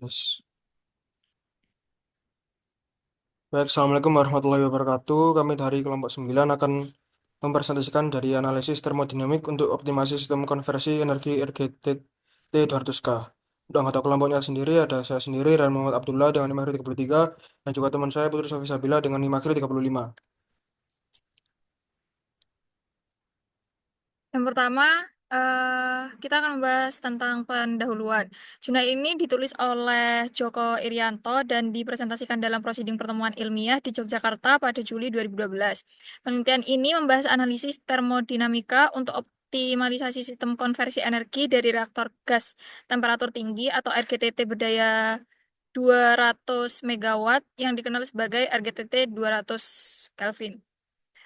Yes. Baik, Assalamualaikum warahmatullahi wabarakatuh. Kami dari kelompok 9 akan mempresentasikan dari analisis termodinamik untuk optimasi sistem konversi energi RGT 200K. Untuk anggota kelompoknya sendiri ada saya sendiri, Ran Muhammad Abdullah dengan 5,33 dan juga teman saya Putri Sofi Sabila dengan 5,35. Yang pertama, kita akan membahas tentang pendahuluan. Jurnal ini ditulis oleh Joko Irianto dan dipresentasikan dalam prosiding pertemuan ilmiah di Yogyakarta pada Juli 2012. Penelitian ini membahas analisis termodinamika untuk optimalisasi sistem konversi energi dari reaktor gas temperatur tinggi atau RGTT berdaya 200 megawatt yang dikenal sebagai RGTT 200 Kelvin.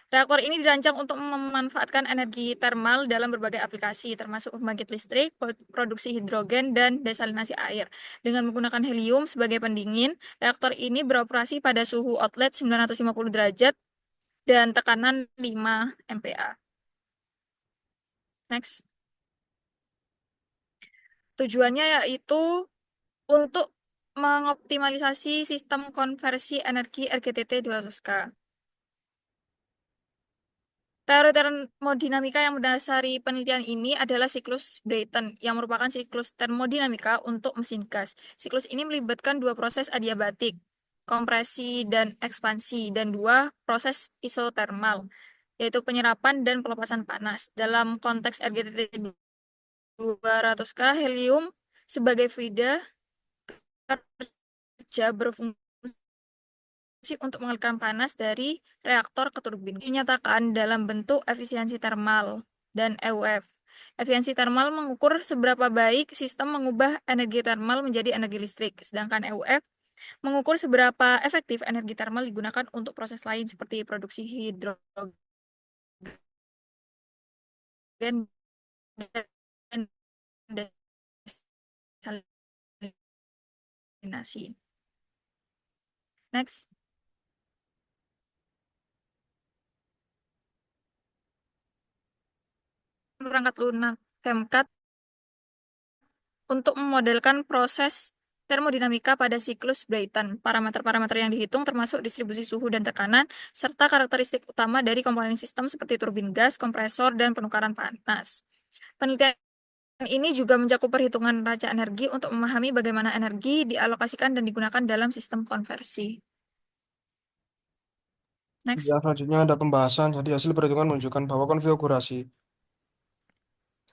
Reaktor ini dirancang untuk memanfaatkan energi termal dalam berbagai aplikasi, termasuk pembangkit listrik, produksi hidrogen, dan desalinasi air. Dengan menggunakan helium sebagai pendingin, reaktor ini beroperasi pada suhu outlet 950 derajat dan tekanan 5 MPa. Next. Tujuannya yaitu untuk mengoptimalisasi sistem konversi energi RGTT 200K. Teori termodinamika yang mendasari penelitian ini adalah siklus Brayton, yang merupakan siklus termodinamika untuk mesin gas. Siklus ini melibatkan dua proses adiabatik, kompresi dan ekspansi, dan dua proses isotermal, yaitu penyerapan dan pelepasan panas. Dalam konteks RGTT 200K, helium sebagai fluida kerja berfungsi untuk mengalirkan panas dari reaktor ke turbin. Dinyatakan dalam bentuk efisiensi termal dan EUF. Efisiensi termal mengukur seberapa baik sistem mengubah energi termal menjadi energi listrik, sedangkan EUF mengukur seberapa efektif energi termal digunakan untuk proses lain seperti produksi hidrogen dan desalinasi. Next. Perangkat lunak Femcat untuk memodelkan proses termodinamika pada siklus Brayton. Parameter-parameter yang dihitung termasuk distribusi suhu dan tekanan, serta karakteristik utama dari komponen sistem seperti turbin gas, kompresor, dan penukaran panas. Penelitian ini juga mencakup perhitungan raca energi untuk memahami bagaimana energi dialokasikan dan digunakan dalam sistem konversi. Ya, Next. selanjutnya ada pembahasan. Jadi hasil perhitungan menunjukkan bahwa konfigurasi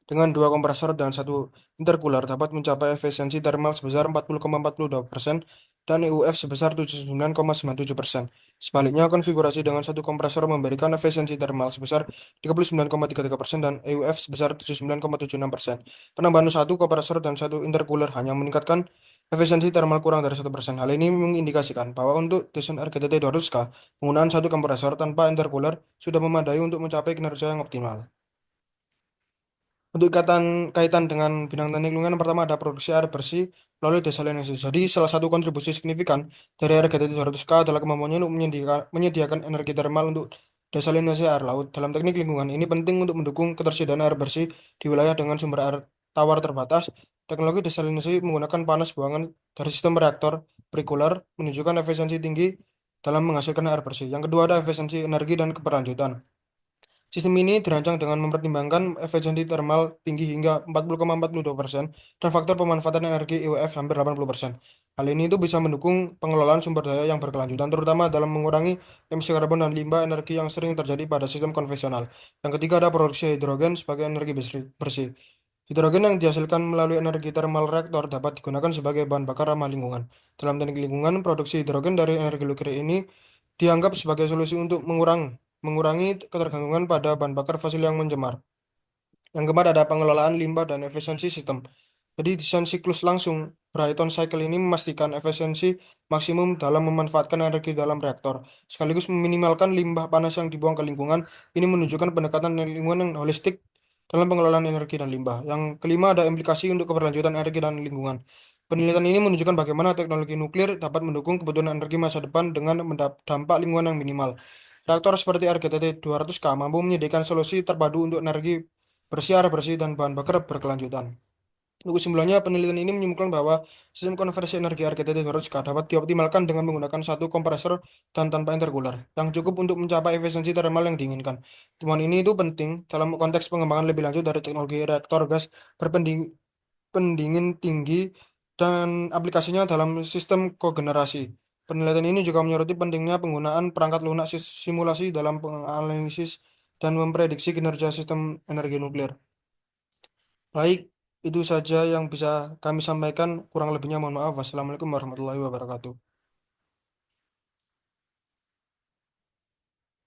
dengan dua kompresor dan satu intercooler dapat mencapai efisiensi termal sebesar 40,42% dan EUF sebesar 79,97%. Sebaliknya, konfigurasi dengan satu kompresor memberikan efisiensi termal sebesar 39,33% dan EUF sebesar 79,76%. Penambahan satu kompresor dan satu intercooler hanya meningkatkan efisiensi termal kurang dari 1%. Hal ini mengindikasikan bahwa untuk desain RGTT 200K, penggunaan satu kompresor tanpa intercooler sudah memadai untuk mencapai kinerja yang optimal. Untuk kaitan dengan bidang teknik lingkungan, pertama ada produksi air bersih melalui desalinasi. Jadi, salah satu kontribusi signifikan dari RGT 200K adalah kemampuannya untuk menyediakan energi termal untuk desalinasi air laut. Dalam teknik lingkungan, ini penting untuk mendukung ketersediaan air bersih di wilayah dengan sumber air tawar terbatas. Teknologi desalinasi menggunakan panas buangan dari sistem reaktor pre-cooler menunjukkan efisiensi tinggi dalam menghasilkan air bersih. Yang kedua ada efisiensi energi dan keberlanjutan. Sistem ini dirancang dengan mempertimbangkan efisiensi termal tinggi hingga 40,42% dan faktor pemanfaatan energi IWF hampir 80%. Hal ini itu bisa mendukung pengelolaan sumber daya yang berkelanjutan, terutama dalam mengurangi emisi karbon dan limbah energi yang sering terjadi pada sistem konvensional. Yang ketiga ada produksi hidrogen sebagai energi bersih. Hidrogen yang dihasilkan melalui energi termal reaktor dapat digunakan sebagai bahan bakar ramah lingkungan. Dalam teknik lingkungan, produksi hidrogen dari energi nuklir ini dianggap sebagai solusi untuk mengurangi ketergantungan pada bahan bakar fosil yang mencemar. Yang keempat ada pengelolaan limbah dan efisiensi sistem. Jadi desain siklus langsung Brayton cycle ini memastikan efisiensi maksimum dalam memanfaatkan energi dalam reaktor, sekaligus meminimalkan limbah panas yang dibuang ke lingkungan. Ini menunjukkan pendekatan lingkungan yang holistik dalam pengelolaan energi dan limbah. Yang kelima ada implikasi untuk keberlanjutan energi dan lingkungan. Penelitian ini menunjukkan bagaimana teknologi nuklir dapat mendukung kebutuhan energi masa depan dengan dampak lingkungan yang minimal. Reaktor seperti RGTT 200K mampu menyediakan solusi terpadu untuk energi bersih, air bersih, dan bahan bakar berkelanjutan. Untuk kesimpulannya, penelitian ini menyimpulkan bahwa sistem konversi energi RKTT Horowitz dapat dioptimalkan dengan menggunakan satu kompresor dan tanpa intercooler, yang cukup untuk mencapai efisiensi thermal yang diinginkan. Temuan ini itu penting dalam konteks pengembangan lebih lanjut dari teknologi reaktor gas pendingin tinggi dan aplikasinya dalam sistem kogenerasi. Penelitian ini juga menyoroti pentingnya penggunaan perangkat lunak simulasi dalam penganalisis dan memprediksi kinerja sistem energi nuklir. Baik, itu saja yang bisa kami sampaikan. Kurang lebihnya mohon maaf. Wassalamualaikum warahmatullahi wabarakatuh.